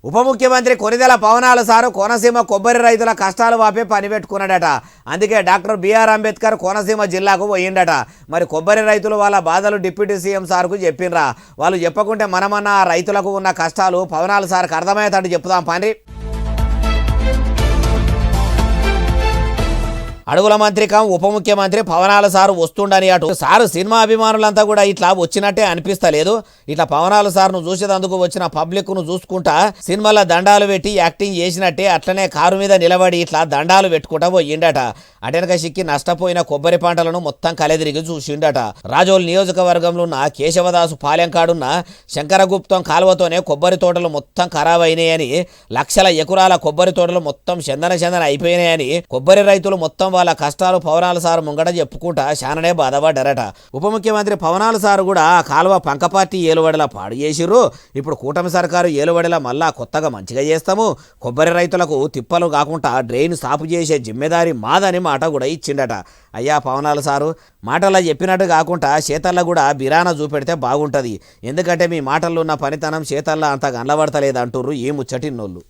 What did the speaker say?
ఉప ముఖ్యమంత్రి కొనిదెల పవనాల సారు కోనసీమ కొబ్బరి రైతుల కష్టాలు వాపే పని పెట్టుకున్నాడట. అందుకే డాక్టర్ బిఆర్ అంబేద్కర్ కోనసీమ జిల్లాకు పోయిండట. మరి కొబ్బరి రైతులు వాళ్ళ బాధలు డిప్యూటీ సీఎం సార్కు చెప్పినరా? వాళ్ళు చెప్పకుంటే మనమన్న రైతులకు ఉన్న కష్టాలు పవనాల సార్కు అర్థమయ్యేటట్టు చెప్తాం పండి. అడుగుల మంత్రికం ఉప ముఖ్యమంత్రి పవనాల సారు వస్తుండని అటు సారు సినిమా అభిమానులంతా కూడా ఇట్లా వచ్చినట్టే అనిపిస్తలేదు. ఇట్లా పవనాల సార్ను చూసేందుకు వచ్చిన పబ్లిక్ను చూసుకుంటా సినిమాల దండాలు పెట్టి యాక్టింగ్ చేసినట్టే అట్లనే కారు మీద నిలబడి ఇట్లా దండాలు పెట్టుకుంటా పోయిండట. అటెనక సిక్కి నష్టపోయిన కొబ్బరి పంటలను మొత్తం కలెదిరిగి చూసిండట. రాజోల్ నియోజకవర్గంలో ఉన్న కేశవదాసు పాలెంకాడున్న శంకరగుప్తం కాలువతోనే కొబ్బరి తోటలు మొత్తం ఖరాబ్ అయినాయని, లక్షల ఎకరాల కొబ్బరి తోటలు మొత్తం చందన అయిపోయినాయని కొబ్బరి రైతులు మొత్తం వాళ్ళ కష్టాలు పవనాల సారు ముంగట చెప్పుకుంటా శాననే బాధపడ్డారట. ఉప ముఖ్యమంత్రి పవనాల సారు కూడా ఆ కాలువ పంకపార్టీ ఏలుబడిలా పాడు చేసిర్రు. ఇప్పుడు కూటమి సర్కారు ఏలుబడిలా మళ్ళా కొత్తగా మంచిగా చేస్తాము, కొబ్బరి రైతులకు తిప్పలు కాకుండా డ్రైన్ సాపు చేసే జిమ్మెదారి మాదని మాట కూడా ఇచ్చిండట. అయ్యా పవనాల సారు, మాటల్లో చెప్పినట్టు కాకుండా చేతల్లో కూడా బిరాన చూపెడితే బాగుంటుంది. ఎందుకంటే మీ మాటల్లో ఉన్న పనితనం చేతల్లో అంత గనబడతలేదు అంటుర్రు ఈ ముచ్చటిన్నోళ్ళు.